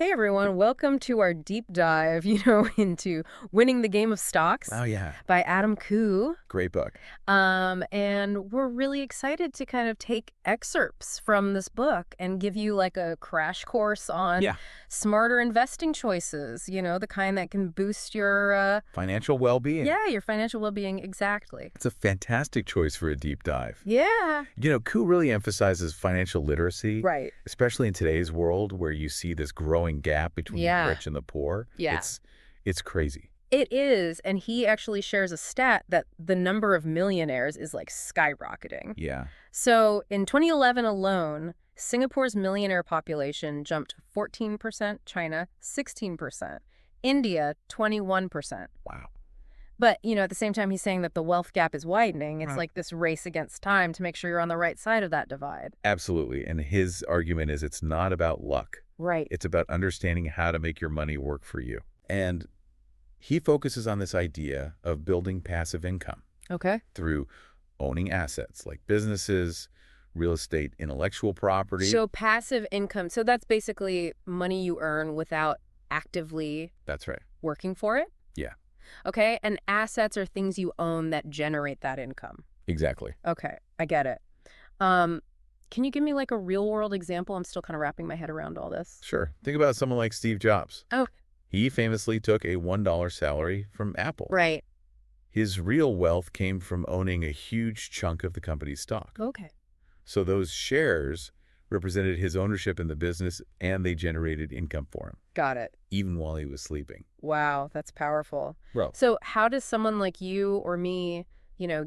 Hey everyone, welcome to our deep dive, into Winning the Game of Stocks Oh, yeah. by Adam Koo. Great book. And we're really excited to kind of take excerpts from this book and give you like a crash course on Yeah. smarter investing choices, the kind that can boost your, Financial well-being. your financial well-being. Exactly. It's a fantastic choice for a deep dive. Yeah. Koo really emphasizes financial literacy, Right. especially in today's world where you see this growing gap between the rich and the poor. Yeah. It's crazy. It is, and he actually shares a stat that the number of millionaires is like skyrocketing. Yeah. So in 2011 alone, Singapore's millionaire population jumped 14%, China 16%, India 21%. Wow. But, at the same time, he's saying that the wealth gap is widening. It's Right. like this race against time to make sure you're on the right side of that divide. Absolutely. And his argument is it's not about luck. Right. It's about understanding how to make your money work for you. And he focuses on this idea of building passive income Okay. through owning assets like businesses, real estate, intellectual property. So passive income. So that's basically money you earn without actively That's right. working for it? Yeah. Okay. And assets are things you own that generate that income. Exactly. Okay. I get it. Can you give me like a real world example? I'm still kind of wrapping my head around all this. Sure. Think about someone like Steve Jobs. Oh. He famously took a $1 salary from Apple. Right. His real wealth came from owning a huge chunk of the company's stock. Okay. So those shares represented his ownership in the business, and they generated income for him, Got it. even while he was sleeping. Wow. That's powerful. Bro. So how does someone like you or me,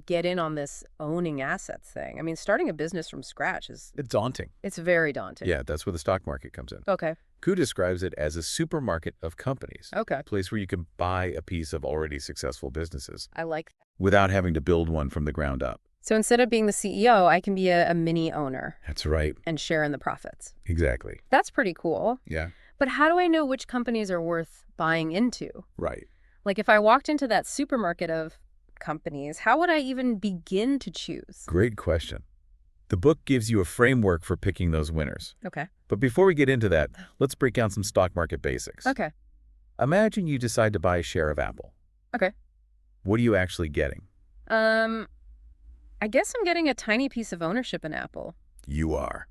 get in on this owning assets thing? I mean, starting a business from scratch It's daunting. it's very daunting. Yeah, that's where the stock market comes in. Okay. Koo describes it as a supermarket of companies, Okay. a place where you can buy a piece of already successful businesses I like that. without having to build one from the ground up. So instead of being the CEO, I can be a mini owner That's right. and share in the profits. Exactly. That's pretty cool. Yeah. But how do I know which companies are worth buying into? Right. Like if I walked into that supermarket of companies, how would I even begin to choose? Great question. The book gives you a framework for picking those winners. Okay. But before we get into that, let's break down some stock market basics. Okay. Imagine you decide to buy a share of Apple. Okay. What are you actually getting? I guess I'm getting a tiny piece of ownership in Apple. You are.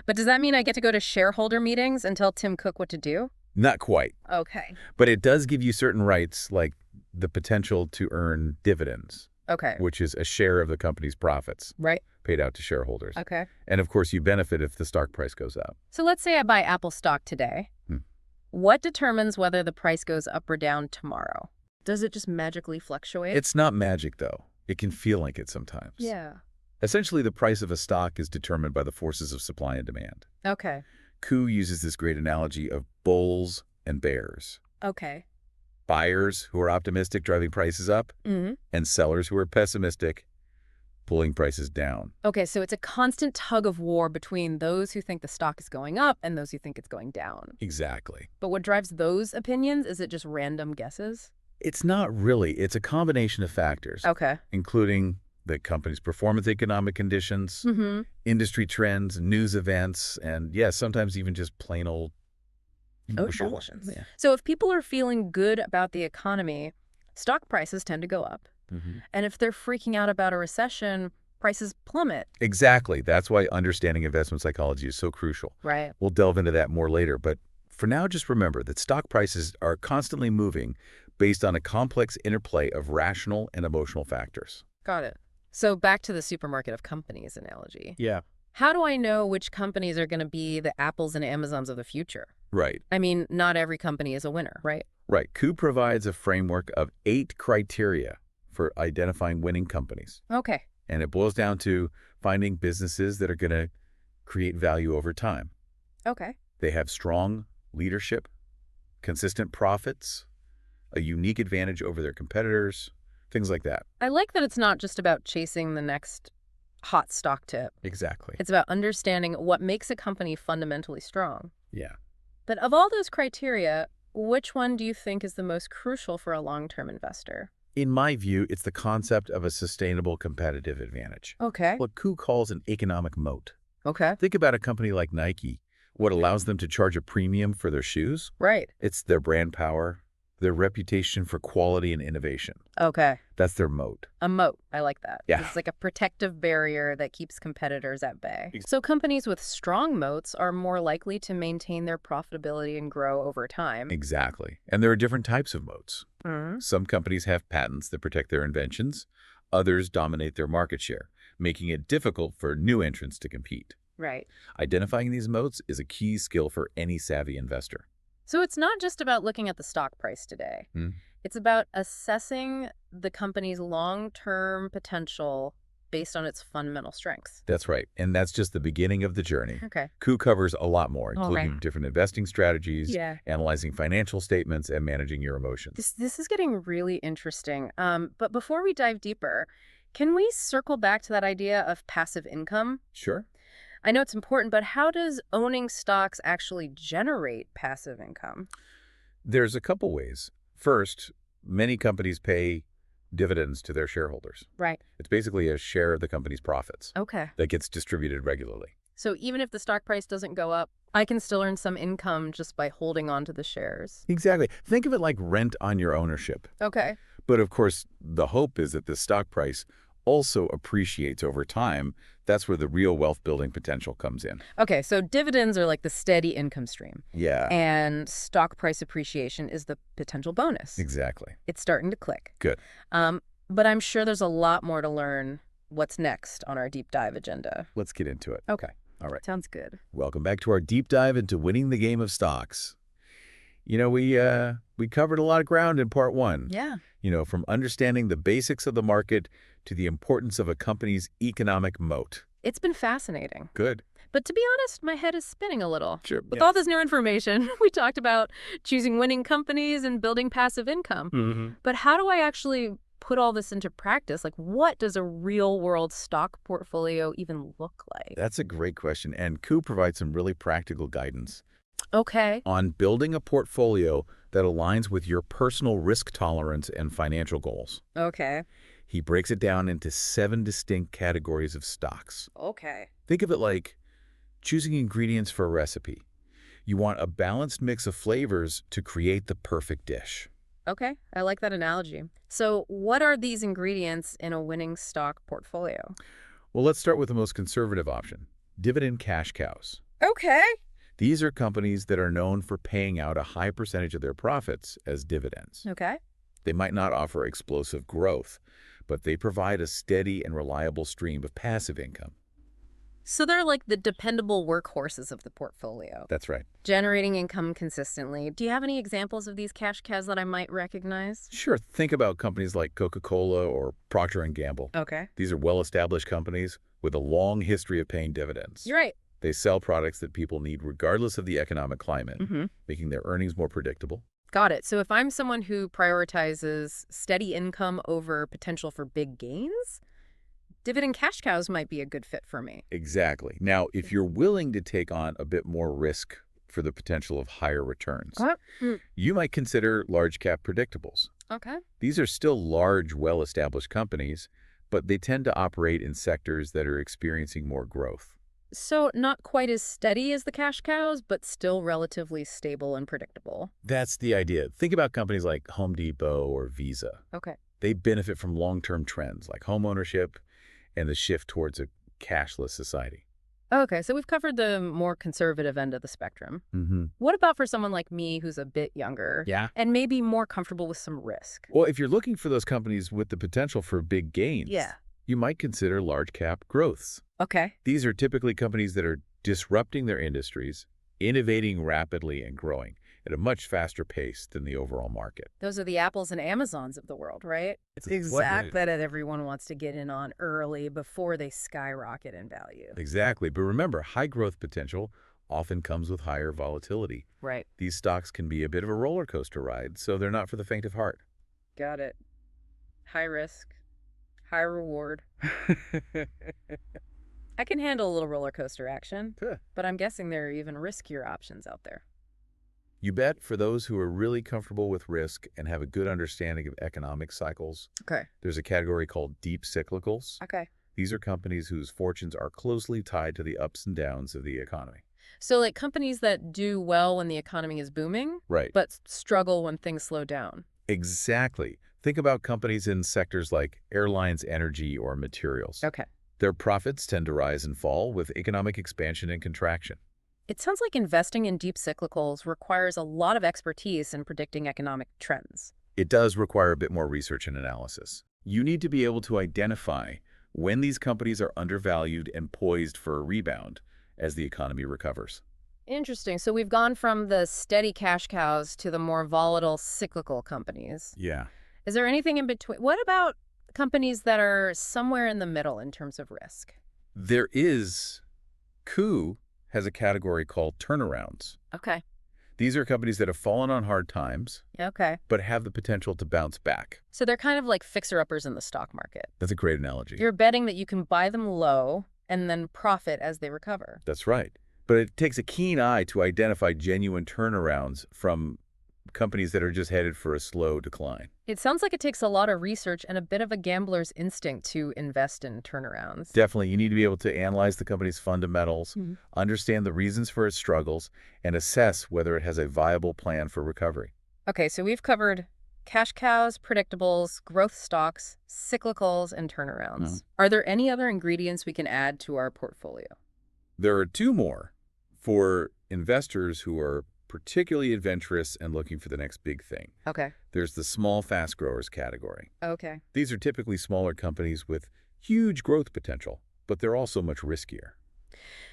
But does that mean I get to go to shareholder meetings and tell Tim Cook what to do? Not quite. Okay. But it does give you certain rights, like the potential to earn dividends, Okay. which is a share of the company's profits Right. paid out to shareholders. Okay. And of course, you benefit if the stock price goes up. So let's say I buy Apple stock today. What determines whether the price goes up or down tomorrow? Does it just magically fluctuate? It's not magic, though. It can feel like it sometimes. Yeah. Essentially, the price of a stock is determined by the forces of supply and demand. Okay. Koo uses this great analogy of bulls and bears. Okay. Buyers who are optimistic driving prices up, Mm-hmm. and sellers who are pessimistic pulling prices down. Okay, so it's a constant tug of war between those who think the stock is going up and those who think it's going down. Exactly. But what drives those opinions? Is it just random guesses? It's not really. It's a combination of factors, Okay. including the company's performance, economic conditions, Mm-hmm. industry trends, news events, and yes, sometimes even just plain old Emotions. Yeah. So if people are feeling good about the economy, stock prices tend to go up. Mm-hmm. And if they're freaking out about a recession, prices plummet. Exactly. That's why understanding investment psychology is so crucial. Right. We'll delve into that more later, but for now, just remember that stock prices are constantly moving based on a complex interplay of rational and emotional factors. Got it. So back to the supermarket of companies analogy. Yeah. How do I know which companies are going to be the Apples and Amazons of the future? Right. I mean, not every company is a winner, right? Right. Koo provides a framework of 8 criteria for identifying winning companies. Okay. And it boils down to finding businesses that are going to create value over time. Okay. They have strong leadership, consistent profits, a unique advantage over their competitors, things like that. I like that it's not just about chasing the next hot stock tip. Exactly. It's about understanding what makes a company fundamentally strong. Yeah. But of all those criteria, which one do you think is the most crucial for a long-term investor? In my view, it's the concept of a sustainable competitive advantage. Okay. What Koo calls an economic moat. Okay. Think about a company like Nike, What allows them to charge a premium for their shoes? Right. It's their brand power, their reputation for quality and innovation. Okay. That's their moat. A moat. I like that. Yeah. It's like a protective barrier that keeps competitors at bay. So companies with strong moats are more likely to maintain their profitability and grow over time. Exactly. And there are different types of moats. Mm-hmm. Some companies have patents that protect their inventions. Others dominate their market share, making it difficult for new entrants to compete. Right. Identifying these moats is a key skill for any savvy investor. So it's not just about looking at the stock price today. It's about assessing the company's long-term potential based on its fundamental strengths. That's right. And that's just the beginning of the journey. Okay. Coup covers a lot more, including Okay. different investing strategies, Yeah. analyzing financial statements, and managing your emotions. This is getting really interesting. But before we dive deeper, can we circle back to that idea of passive income? Sure. I know it's important, but how does owning stocks actually generate passive income? There's a couple ways. First, many companies pay dividends to their shareholders. Right. It's basically a share of the company's profits Okay. that gets distributed regularly. So even if the stock price doesn't go up, I can still earn some income just by holding on to the shares. Exactly. Think of it like rent on your ownership. Okay. But of course, the hope is that the stock price also appreciates over time. That's where the real wealth building potential comes in. Okay, so dividends are like the steady income stream. Yeah, And stock price appreciation is the potential bonus. exactly. It's starting to click. Good. But I'm sure there's a lot more to learn. What's next on our deep dive agenda? Let's get into it. Okay. All right. Sounds good. Welcome back to our deep dive into winning the game of stocks. You know, we covered a lot of ground in part one. Yeah. You know, from understanding the basics of the market to the importance of a company's economic moat. It's been fascinating. Good. But to be honest, my head is spinning a little. Sure. With all this new information, we talked about choosing winning companies and building passive income. But how do I actually put all this into practice? Like, what does a real-world stock portfolio even look like? That's a great question. And Ku provides some really practical guidance Okay. on building a portfolio that aligns with your personal risk tolerance and financial goals. Okay. He breaks it down into 7 distinct categories of stocks. Okay. Think of it like choosing ingredients for a recipe. You want a balanced mix of flavors to create the perfect dish. Okay. I like that analogy. So what are these ingredients in a winning stock portfolio? Well, let's start with the most conservative option, dividend cash cows. Okay. These are companies that are known for paying out a high percentage of their profits as dividends. Okay. They might not offer explosive growth, but they provide a steady and reliable stream of passive income. So they're like the dependable workhorses of the portfolio, That's right. generating income consistently. Do you have any examples of these cash cows that I might recognize? Sure, think about companies like Coca-Cola or Procter & Gamble. Okay. These are well-established companies with a long history of paying dividends. You're right. They sell products that people need regardless of the economic climate, making their earnings more predictable. Got it. So if I'm someone who prioritizes steady income over potential for big gains, dividend cash cows might be a good fit for me. Exactly. Now, if you're willing to take on a bit more risk for the potential of higher returns, you might consider large-cap predictables. Okay. These are still large, well-established companies, but they tend to operate in sectors that are experiencing more growth. So not quite as steady as the cash cows, but still relatively stable and predictable. That's the idea. Think about companies like Home Depot or Visa. Okay. They benefit from long-term trends like home ownership and the shift towards a cashless society. Okay, so we've covered the more conservative end of the spectrum. What about for someone like me who's a bit younger and maybe more comfortable with some risk? Well, if you're looking for those companies with the potential for big gains, you might consider large-cap growths. Okay. These are typically companies that are disrupting their industries, innovating rapidly, and growing at a much faster pace than the overall market. Those are the Apples and Amazons of the world, right? It's exactly that everyone wants to get in on early before they skyrocket in value. Exactly. But remember, high growth potential often comes with higher volatility. Right. These stocks can be a bit of a roller coaster ride, so they're not for the faint of heart. Got it. High risk, high reward. I can handle a little roller coaster action, but I'm guessing there are even riskier options out there. You bet. For those who are really comfortable with risk and have a good understanding of economic cycles, there's a category called deep cyclicals. Okay. These are companies whose fortunes are closely tied to the ups and downs of the economy. So like companies that do well when the economy is booming, Right. but struggle when things slow down. Exactly. Think about companies in sectors like airlines, energy, or materials. Okay. Their profits tend to rise and fall with economic expansion and contraction. It sounds like investing in deep cyclicals requires a lot of expertise in predicting economic trends. It does require a bit more research and analysis. You need to be able to identify when these companies are undervalued and poised for a rebound as the economy recovers. Interesting. So we've gone from the steady cash cows to the more volatile cyclical companies. Yeah. Is there anything in between? What about companies that are somewhere in the middle in terms of risk? There is, Coup has a category called turnarounds. Okay. These are companies that have fallen on hard times, Okay. but have the potential to bounce back. So they're kind of like fixer-uppers in the stock market. That's a great analogy. You're betting that you can buy them low and then profit as they recover. That's right. But it takes a keen eye to identify genuine turnarounds from companies that are just headed for a slow decline. It sounds like it takes a lot of research and a bit of a gambler's instinct to invest in turnarounds. Definitely, you need to be able to analyze the company's fundamentals, understand the reasons for its struggles, and assess whether it has a viable plan for recovery. Okay, so we've covered cash cows, predictables, growth stocks, cyclicals, and turnarounds. Are there any other ingredients we can add to our portfolio? There are two more for investors who are particularly adventurous and looking for the next big thing. Okay. There's the small fast growers category. Okay. These are typically smaller companies with huge growth potential, but they're also much riskier.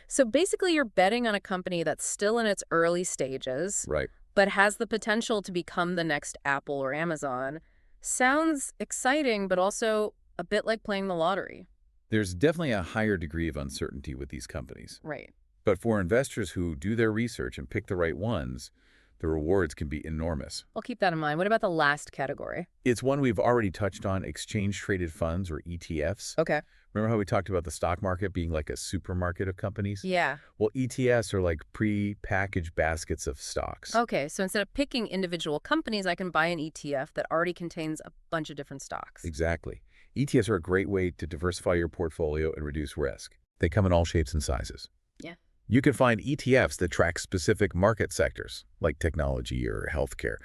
So basically you're betting on a company that's still in its early stages, Right. but has the potential to become the next Apple or Amazon. Sounds exciting, but also a bit like playing the lottery. There's definitely a higher degree of uncertainty with these companies. Right. But for investors who do their research and pick the right ones, the rewards can be enormous. I'll keep that in mind. What about the last category? It's one we've already touched on, exchange-traded funds, or ETFs. Okay. Remember how we talked about the stock market being like a supermarket of companies? Yeah. Well, ETFs are like pre-packaged baskets of stocks. Okay, so instead of picking individual companies, I can buy an ETF that already contains a bunch of different stocks. Exactly. ETFs are a great way to diversify your portfolio and reduce risk. They come in all shapes and sizes. Yeah. You can find ETFs that track specific market sectors, like technology or healthcare,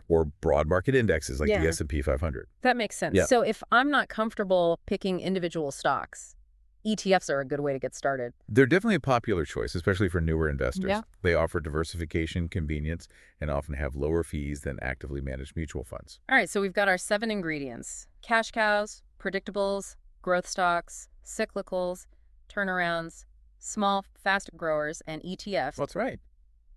or broad market indexes like the S&P 500. That makes sense. Yeah. So if I'm not comfortable picking individual stocks, ETFs are a good way to get started. They're definitely a popular choice, especially for newer investors. Yeah. They offer diversification, convenience, and often have lower fees than actively managed mutual funds. All right, so we've got our 7 ingredients: cash cows, predictables, growth stocks, cyclicals, turnarounds, small, fast growers, and ETFs. That's right.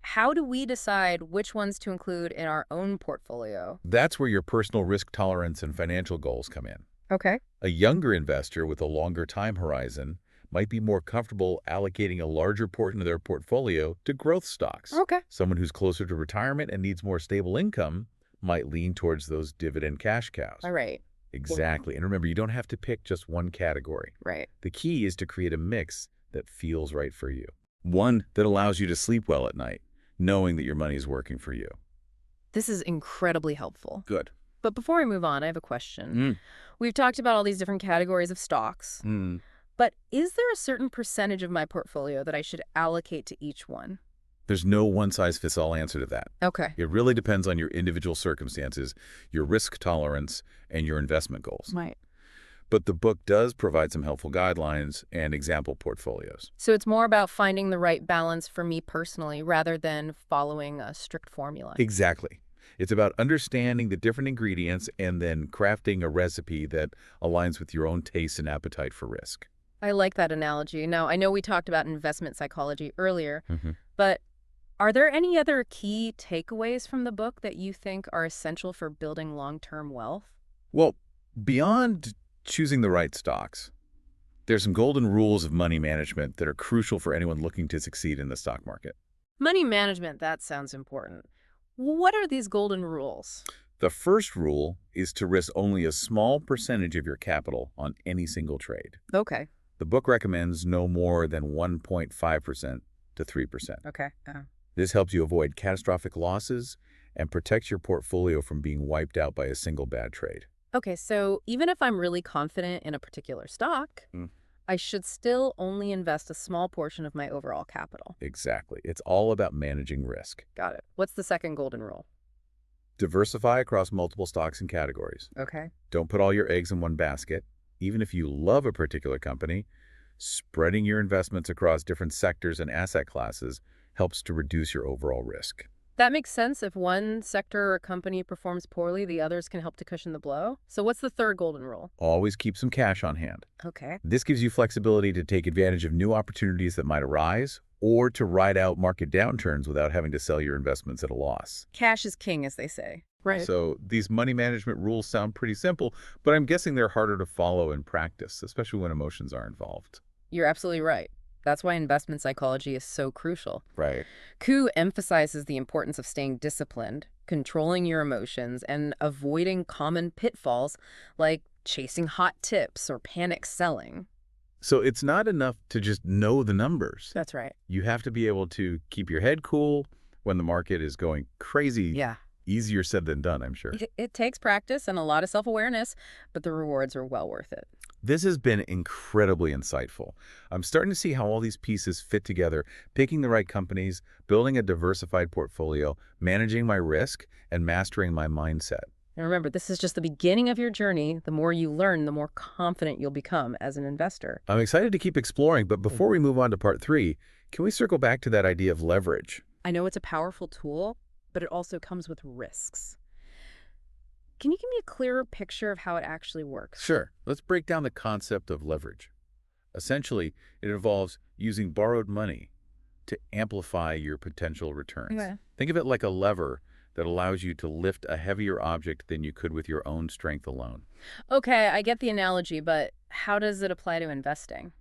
How do we decide which ones to include in our own portfolio? That's where your personal risk tolerance and financial goals come in. Okay. A younger investor with a longer time horizon might be more comfortable allocating a larger portion of their portfolio to growth stocks. Okay. Someone who's closer to retirement and needs more stable income might lean towards those dividend cash cows. All right. Exactly. And remember, you don't have to pick just one category. Right. The key is to create a mix that feels right for you. One that allows you to sleep well at night, knowing that your money is working for you. This is incredibly helpful. Good. But before we move on, I have a question. We've talked about all these different categories of stocks, but is there a certain percentage of my portfolio that I should allocate to each one? There's no one-size-fits-all answer to that. Okay. It really depends on your individual circumstances, your risk tolerance, and your investment goals. Right. But the book does provide some helpful guidelines and example portfolios. So it's more about finding the right balance for me personally rather than following a strict formula. Exactly. It's about understanding the different ingredients and then crafting a recipe that aligns with your own taste and appetite for risk. I like that analogy. Now, I know we talked about investment psychology earlier, but are there any other key takeaways from the book that you think are essential for building long-term wealth? Well, beyond choosing the right stocks, there's some golden rules of money management that are crucial for anyone looking to succeed in the stock market. Money management, that sounds important. What are these golden rules? The first rule is to risk only a small percentage of your capital on any single trade. Okay. The book recommends no more than 1.5% to 3%. Okay. This helps you avoid catastrophic losses and protects your portfolio from being wiped out by a single bad trade. Okay, so even if I'm really confident in a particular stock, I should still only invest a small portion of my overall capital. Exactly. It's all about managing risk. Got it. What's the second golden rule? Diversify across multiple stocks and categories. Okay. Don't put all your eggs in one basket. Even if you love a particular company, spreading your investments across different sectors and asset classes helps to reduce your overall risk. That makes sense. If one sector or company performs poorly, the others can help to cushion the blow. So what's the third golden rule? Always keep some cash on hand. Okay. This gives you flexibility to take advantage of new opportunities that might arise or to ride out market downturns without having to sell your investments at a loss. Cash is king, as they say. Right. So these money management rules sound pretty simple, but I'm guessing they're harder to follow in practice, especially when emotions are involved. You're absolutely right. That's why investment psychology is so crucial. Right. Koo emphasizes the importance of staying disciplined, controlling your emotions, and avoiding common pitfalls like chasing hot tips or panic selling. So it's not enough to just know the numbers. That's right. You have to be able to keep your head cool when the market is going crazy. Yeah. Easier said than done, I'm sure. It takes practice and a lot of self-awareness, but the rewards are well worth it. This has been incredibly insightful. I'm starting to see how all these pieces fit together, picking the right companies, building a diversified portfolio, managing my risk, and mastering my mindset. And remember, this is just the beginning of your journey. The more you learn, the more confident you'll become as an investor. I'm excited to keep exploring, but before we move on to part 3, can we circle back to that idea of leverage? I know it's a powerful tool, but it also comes with risks. Can you give me a clearer picture of how it actually works? Sure. Let's break down the concept of leverage. Essentially, it involves using borrowed money to amplify your potential returns. Okay. Think of it like a lever that allows you to lift a heavier object than you could with your own strength alone. Okay, I get the analogy, but how does it apply to investing?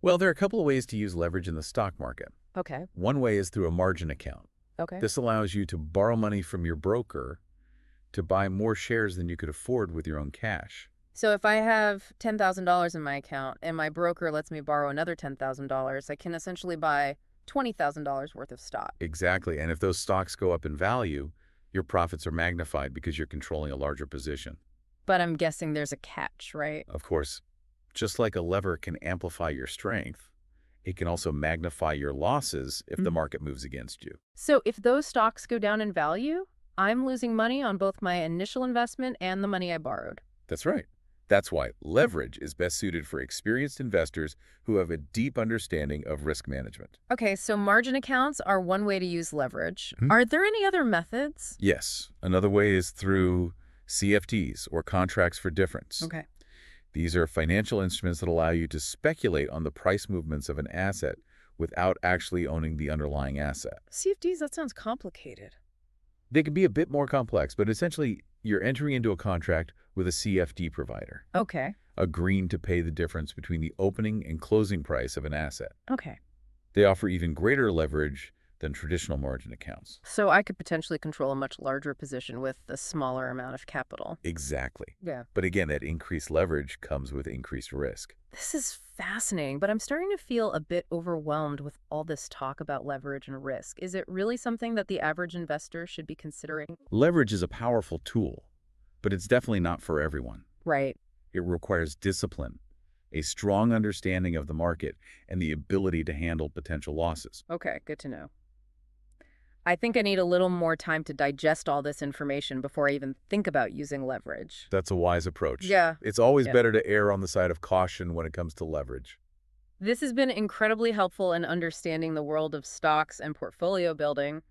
Well, there are a couple of ways to use leverage in the stock market. Okay. One way is through a margin account. Okay. This allows you to borrow money from your broker to buy more shares than you could afford with your own cash. So if I have $10,000 in my account and my broker lets me borrow another $10,000, I can essentially buy $20,000 worth of stock. Exactly. And if those stocks go up in value, your profits are magnified because you're controlling a larger position. But I'm guessing there's a catch, right? Of course, just like a lever can amplify your strength, it can also magnify your losses if the market moves against you. So if those stocks go down in value, I'm losing money on both my initial investment and the money I borrowed. That's right. That's why leverage is best suited for experienced investors who have a deep understanding of risk management. Okay, so margin accounts are one way to use leverage. Are there any other methods? Yes. Another way is through CFDs, or contracts for difference. Okay. These are financial instruments that allow you to speculate on the price movements of an asset without actually owning the underlying asset. CFDs, that sounds complicated. They can be a bit more complex, but essentially you're entering into a contract with a CFD provider, Okay. agreeing to pay the difference between the opening and closing price of an asset. Okay. They offer even greater leverage than traditional margin accounts. So I could potentially control a much larger position with a smaller amount of capital. Exactly. Yeah. But again, that increased leverage comes with increased risk. This is fascinating, but I'm starting to feel a bit overwhelmed with all this talk about leverage and risk. Is it really something that the average investor should be considering? Leverage is a powerful tool, but it's definitely not for everyone. Right. It requires discipline, a strong understanding of the market, and the ability to handle potential losses. Okay, good to know. I think I need a little more time to digest all this information before I even think about using leverage. That's a wise approach. Yeah. It's always better to err on the side of caution when it comes to leverage. This has been incredibly helpful in understanding the world of stocks and portfolio building.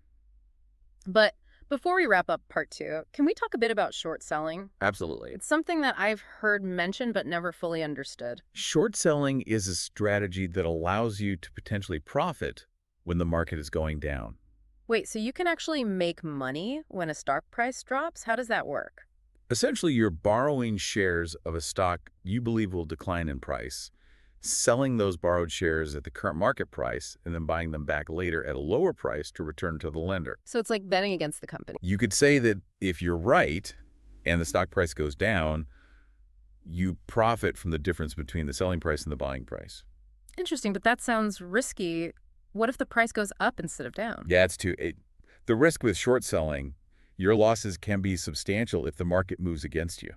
But before we wrap up part 2, can we talk a bit about short selling? Absolutely. It's something that I've heard mentioned but never fully understood. Short selling is a strategy that allows you to potentially profit when the market is going down. Wait, so you can actually make money when a stock price drops? How does that work? Essentially, you're borrowing shares of a stock you believe will decline in price, selling those borrowed shares at the current market price, and then buying them back later at a lower price to return to the lender. So it's like betting against the company. You could say that if you're right and the stock price goes down, you profit from the difference between the selling price and the buying price. Interesting, but that sounds risky. What if the price goes up instead of down? Yeah, the risk with short selling, your losses can be substantial if the market moves against you.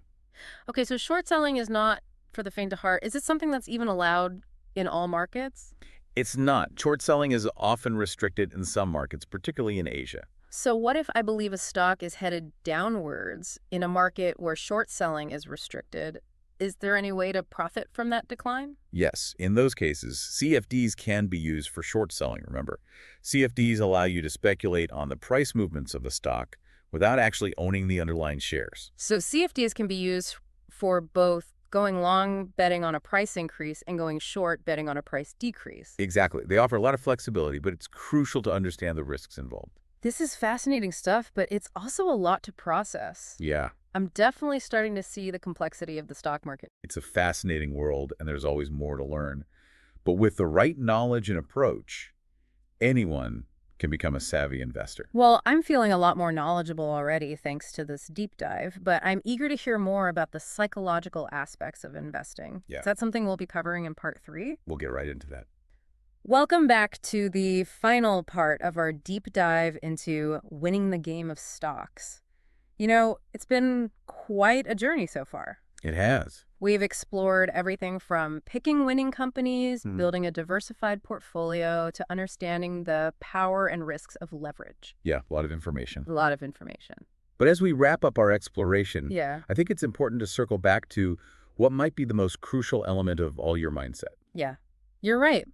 Okay, so short selling is not for the faint of heart. Is it something that's even allowed in all markets? It's not. Short selling is often restricted in some markets, particularly in Asia. So what if I believe a stock is headed downwards in a market where short selling is restricted? Is there any way to profit from that decline? Yes, in those cases, CFDs can be used for short selling, remember. CFDs allow you to speculate on the price movements of a stock without actually owning the underlying shares. So CFDs can be used for both going long betting on a price increase and going short betting on a price decrease. Exactly. They offer a lot of flexibility, but it's crucial to understand the risks involved. This is fascinating stuff, but it's also a lot to process. Yeah, I'm definitely starting to see the complexity of the stock market. it's a fascinating world, and there's always more to learn. But with the right knowledge and approach, anyone can become a savvy investor. Well, I'm feeling a lot more knowledgeable already thanks to this deep dive, but I'm eager to hear more about the psychological aspects of investing. Yeah. Is that something we'll be covering in part 3? We'll get right into that. Welcome back to the final part of our deep dive into winning the game of stocks. You know, it's been quite a journey so far. It has. We've explored everything from picking winning companies, building a diversified portfolio, to understanding the power and risks of leverage. Yeah, a lot of information. A lot of information. But as we wrap up our exploration, Yeah. I think it's important to circle back to what might be the most crucial element of all your mindset. Yeah. You're right.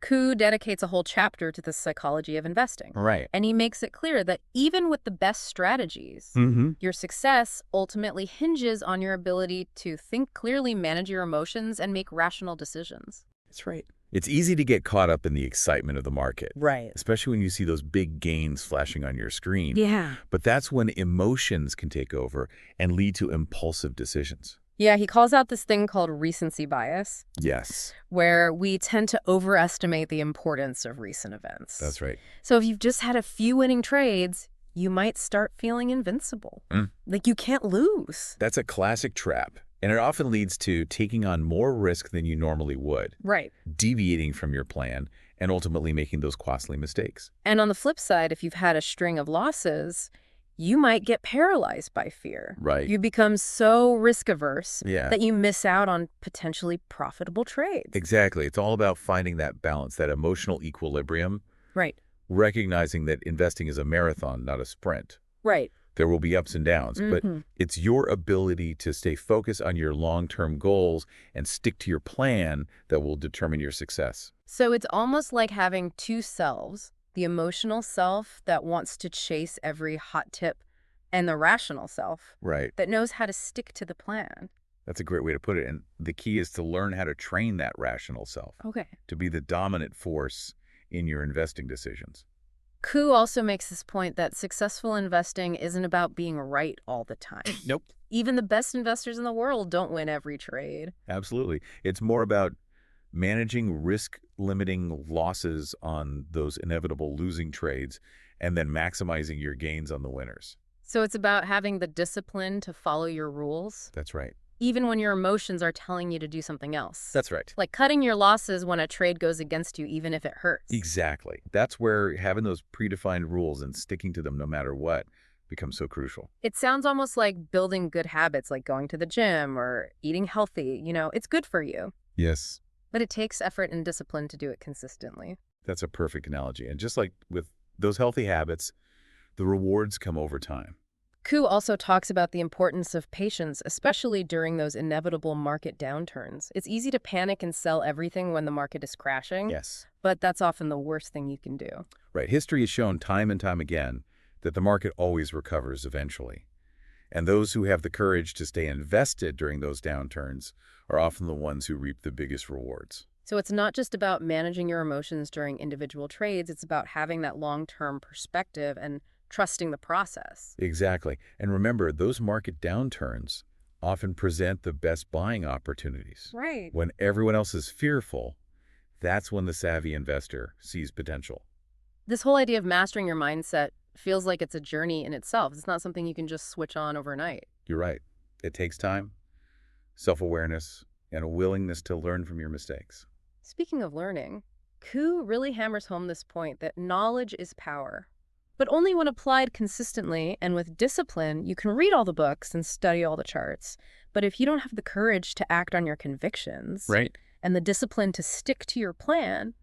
Koo dedicates a whole chapter to the psychology of investing. Right. And he makes it clear that even with the best strategies, your success ultimately hinges on your ability to think clearly, manage your emotions, and make rational decisions. That's right. It's easy to get caught up in the excitement of the market, Right. especially when you see those big gains flashing on your screen. Yeah. But that's when emotions can take over and lead to impulsive decisions. Yeah, he calls out this thing called recency bias, Yes, where we tend to overestimate the importance of recent events. that's right. So if you've just had a few winning trades, you might start feeling invincible. Like you can't lose. That's a classic trap, and it often leads to taking on more risk than you normally would, Right. deviating from your plan, and ultimately making those costly mistakes. And on the flip side, if you've had a string of losses, you might get paralyzed by fear. Right. You become so risk-averse Yeah. that you miss out on potentially profitable trades. Exactly. It's all about finding that balance, that emotional equilibrium, Right. recognizing that investing is a marathon, not a sprint. Right. There will be ups and downs, but it's your ability to stay focused on your long-term goals and stick to your plan that will determine your success. So it's almost like having two selves, the emotional self that wants to chase every hot tip and the rational self Right. that knows how to stick to the plan. That's a great way to put it. And the key is to learn how to train that rational self Okay. to be the dominant force in your investing decisions. Koo also makes this point that successful investing isn't about being right all the time. Nope. Even the best investors in the world don't win every trade. Absolutely. It's more about managing risk-limiting losses on those inevitable losing trades and then maximizing your gains on the winners. So it's about having the discipline to follow your rules, That's right. even when your emotions are telling you to do something else. That's right. Like cutting your losses when a trade goes against you, even if it hurts. Exactly. That's where having those predefined rules and sticking to them no matter what becomes so crucial. It sounds almost like building good habits, like going to the gym or eating healthy. You know, it's good for you, Yes, but it takes effort and discipline to do it consistently. that's a perfect analogy. And just like with those healthy habits, the rewards come over time. Koo also talks about the importance of patience, especially during those inevitable market downturns. It's easy to panic and sell everything when the market is crashing, Yes. but that's often the worst thing you can do. Right. History has shown time and time again that the market always recovers eventually. And those who have the courage to stay invested during those downturns are often the ones who reap the biggest rewards. So it's not just about managing your emotions during individual trades, it's about having that long-term perspective and trusting the process. Exactly. And remember, those market downturns often present the best buying opportunities. Right. When everyone else is fearful, that's when the savvy investor sees potential. This whole idea of mastering your mindset feels like it's a journey in itself. It's not something you can just switch on overnight. You're right. It takes time, self-awareness, and a willingness to learn from your mistakes. Speaking of learning, Koo really hammers home this point that knowledge is power. But only when applied consistently and with discipline, you can read all the books and study all the charts. But if you don't have the courage to act on your convictions Right. and the discipline to stick to your plan,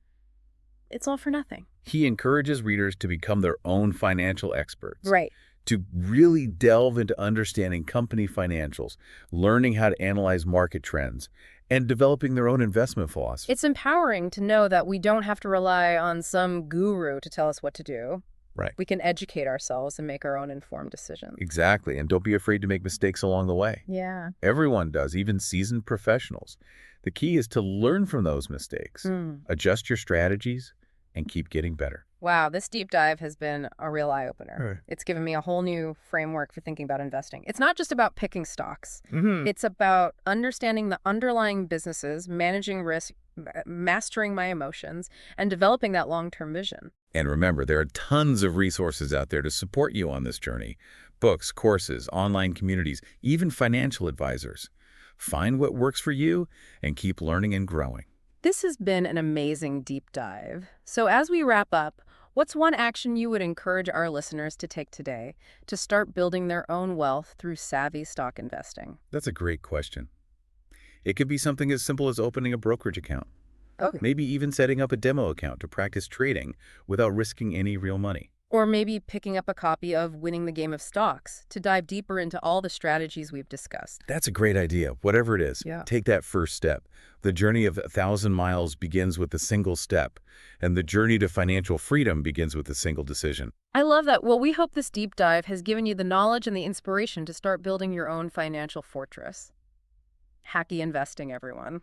it's all for nothing. He encourages readers to become their own financial experts. Right. To really delve into understanding company financials, learning how to analyze market trends, and developing their own investment philosophy. It's empowering to know that we don't have to rely on some guru to tell us what to do. Right. We can educate ourselves and make our own informed decisions. Exactly. And don't be afraid to make mistakes along the way. Yeah. Everyone does, even seasoned professionals. The key is to learn from those mistakes, adjust your strategies, and keep getting better. Wow, this deep dive has been a real eye-opener. Right. It's given me a whole new framework for thinking about investing. It's not just about picking stocks. It's about understanding the underlying businesses, managing risk, mastering my emotions, and developing that long-term vision. And remember, there are tons of resources out there to support you on this journey. Books, courses, online communities, even financial advisors. Find what works for you and keep learning and growing. This has been an amazing deep dive. So as we wrap up, what's one action you would encourage our listeners to take today to start building their own wealth through savvy stock investing? That's a great question. It could be something as simple as opening a brokerage account. Okay. Maybe even setting up a demo account to practice trading without risking any real money. Or maybe picking up a copy of Winning the Game of Stocks to dive deeper into all the strategies we've discussed. That's a great idea. Whatever it is, take that first step. The journey of 1,000 miles begins with a single step, and the journey to financial freedom begins with a single decision. I love that. Well, we hope this deep dive has given you the knowledge and the inspiration to start building your own financial fortress. Happy investing, everyone.